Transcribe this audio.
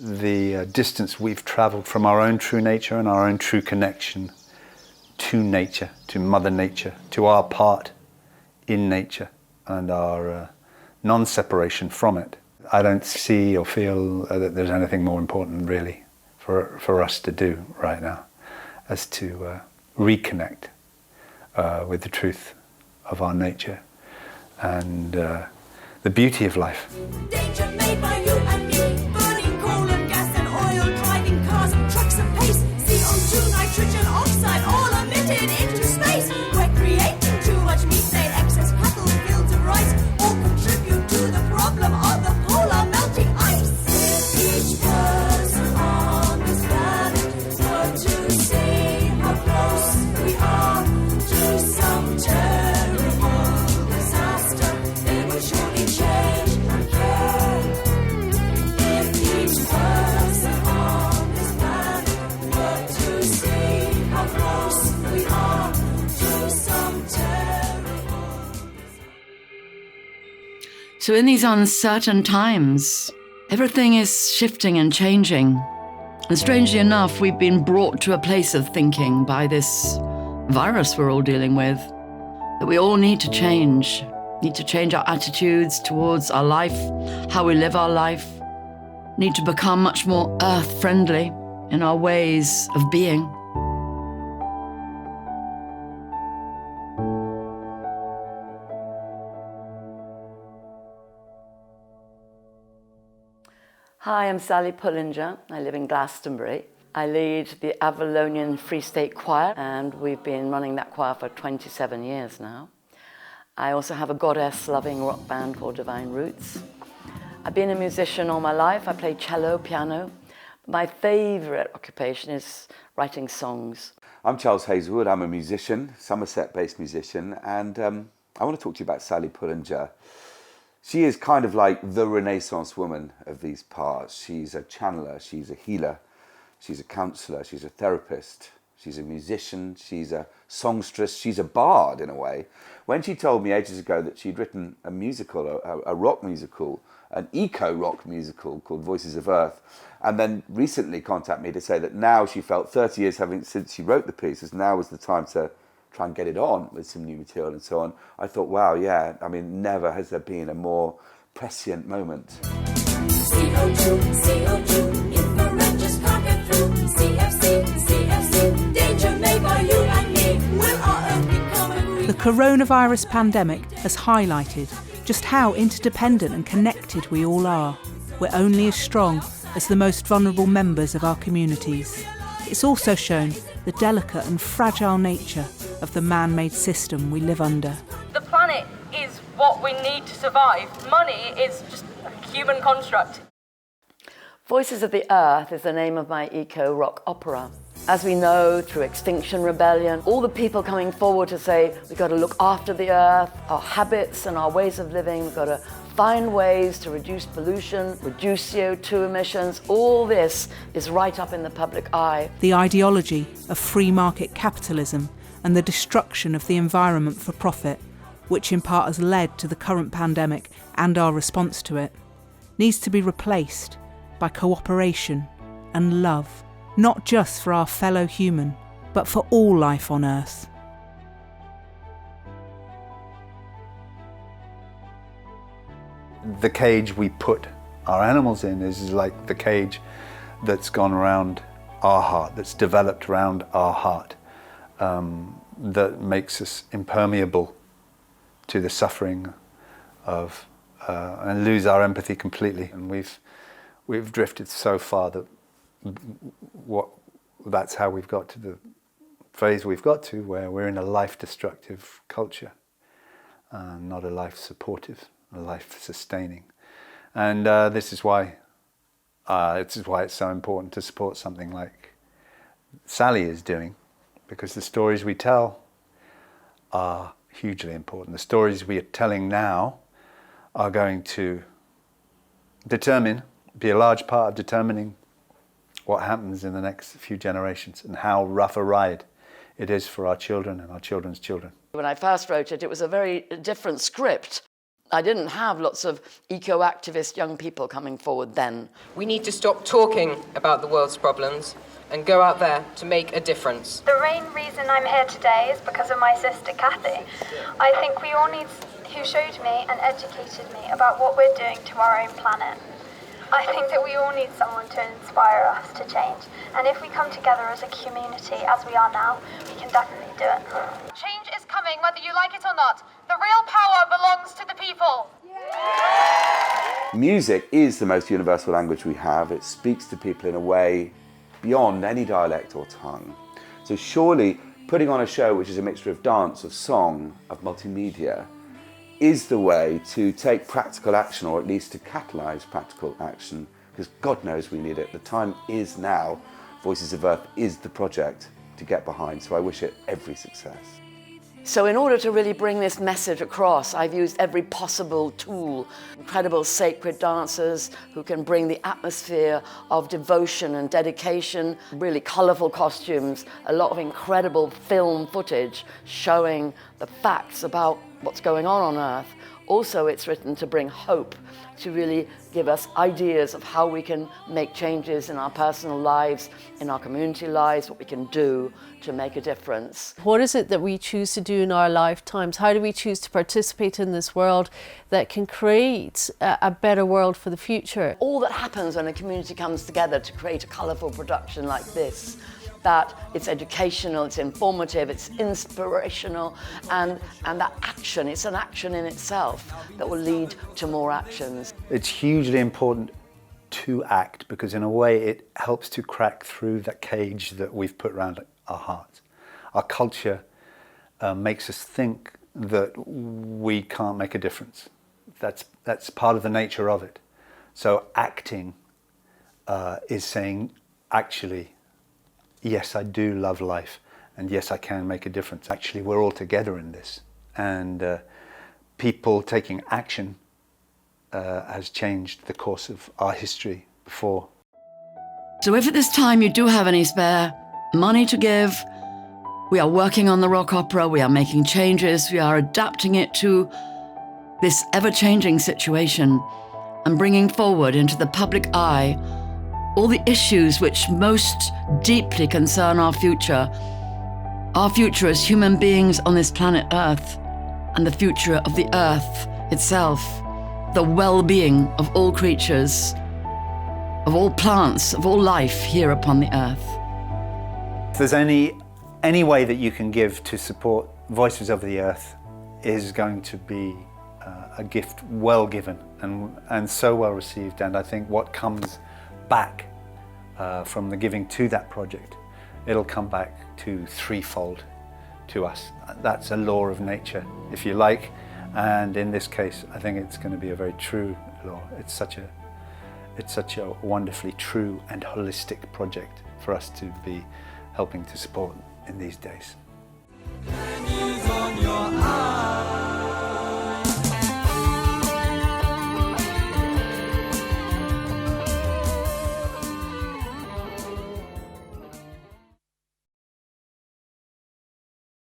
the distance we've travelled from our own true nature and our own true connection to nature, to Mother Nature, to our part in nature and our non-separation from it. I don't see or feel that there's anything more important really for us to do right now as to reconnect with the truth of our nature and the beauty of life. Danger made by you and me, burning coal and gas and oil, driving cars and trucks and pace, CO2, nitrogen oxide, all emitted into space. We're creating too much methane, excess cattle, fields and rice, all contribute to the problem of the polar melting ice. Each person on this planet were to see how close we are to some terrible disaster, they will surely change and care. If each person on this planet were to see how close we are to some terrible disaster. So in these uncertain times, everything is shifting and changing. And strangely enough, we've been brought to a place of thinking by this virus we're all dealing with, that we all need to change our attitudes towards our life, how we live our life, need to become much more earth-friendly in our ways of being. Hi, I'm Sally Pullinger. I live in Glastonbury. I lead the Avalonian Free State Choir, and we've been running that choir for 27 years now. I also have a goddess-loving rock band called Divine Roots. I've been a musician all my life. I play cello, piano. My favourite occupation is writing songs. I'm Charles Hazelwood. I'm a musician, Somerset-based musician, and I want to talk to you about Sally Pullinger. She is kind of like the Renaissance woman of these parts. She's a channeler, she's a healer, she's a counsellor, she's a therapist, she's a musician, she's a songstress, she's a bard in a way. When she told me ages ago that she'd written a musical, a rock musical, an eco-rock musical called Voices of Earth, and then recently contacted me to say that now she felt 30 years since she wrote the pieces, now was the time to try and get it on with some new material and so on. I thought, wow, yeah, I mean, never has there been a more prescient moment. CO2, CO2, infrared just can't get through. CFC, CFC, danger made by you and me. Will our Earth become a green? The coronavirus pandemic has highlighted just how interdependent and connected we all are. We're only as strong as the most vulnerable members of our communities. It's also shown the delicate and fragile nature of the man-made system we live under. The planet is what we need to survive. Money is just a human construct. Voices of the Earth is the name of my eco-rock opera. As we know, through Extinction Rebellion, all the people coming forward to say we've got to look after the Earth, our habits and our ways of living, we've got to find ways to reduce pollution, reduce CO2 emissions. All this is right up in the public eye. The ideology of free market capitalism and the destruction of the environment for profit, which in part has led to the current pandemic and our response to it, needs to be replaced by cooperation and love, not just for our fellow human, but for all life on Earth. The cage we put our animals in is like the cage that's gone around our heart, that's developed around our heart, that makes us impermeable to the suffering of, and lose our empathy completely. And we've drifted so far that that's how we've got to the phase we've got to, where we're in a life-destructive culture, not a life-supportive, a life-sustaining. And this is why it's so important to support something like Sally is doing, because the stories we tell are hugely important. The stories we are telling now are going to be a large part of determining what happens in the next few generations and how rough a ride it is for our children and our children's children. When I first wrote it, it was a very different script. I didn't have lots of eco-activist young people coming forward then. We need to stop talking about the world's problems and go out there to make a difference. The main reason I'm here today is because of my sister Kathy. I think we all need who showed me and educated me about what we're doing to our own planet. I think that we all need someone to inspire us to change. And if we come together as a community, as we are now, we can definitely do it. Change is coming whether you like it or not. The real power belongs to the people. Music is the most universal language we have. It speaks to people in a way beyond any dialect or tongue. So surely putting on a show which is a mixture of dance, of song, of multimedia, is the way to take practical action, or at least to catalyse practical action, because God knows we need it. The time is now. Voices of Earth is the project to get behind, so I wish it every success. So in order to really bring this message across, I've used every possible tool. Incredible sacred dancers who can bring the atmosphere of devotion and dedication, really colourful costumes, a lot of incredible film footage showing the facts about what's going on Earth. Also, it's written to bring hope, to really give us ideas of how we can make changes in our personal lives, in our community lives, what we can do to make a difference. What is it that we choose to do in our lifetimes? How do we choose to participate in this world that can create a better world for the future? All that happens when a community comes together to create a colourful production like this, that it's educational, it's informative, it's inspirational, and that action, it's an action in itself that will lead to more actions. It's hugely important to act, because in a way it helps to crack through that cage that we've put around our hearts. Our culture makes us think that we can't make a difference. That's part of the nature of it. So acting is saying, actually, yes, I do love life, and yes, I can make a difference. Actually, we're all together in this, and people taking action has changed the course of our history before. So if at this time you do have any spare money to give, we are working on the rock opera, we are making changes, we are adapting it to this ever-changing situation and bringing forward into the public eye all the issues which most deeply concern our future as human beings on this planet Earth, and the future of the Earth itself, the well-being of all creatures, of all plants, of all life here upon the Earth. If there's any way that you can give to support Voices of the Earth, is going to be a gift well given and so well received. And I think what comes back from the giving to that project, it'll come back to threefold to us. That's a law of nature, if you like, and in this case I think it's going to be a very true law. It's such a wonderfully true and holistic project for us to be helping to support in these days. Pennies on your eyes.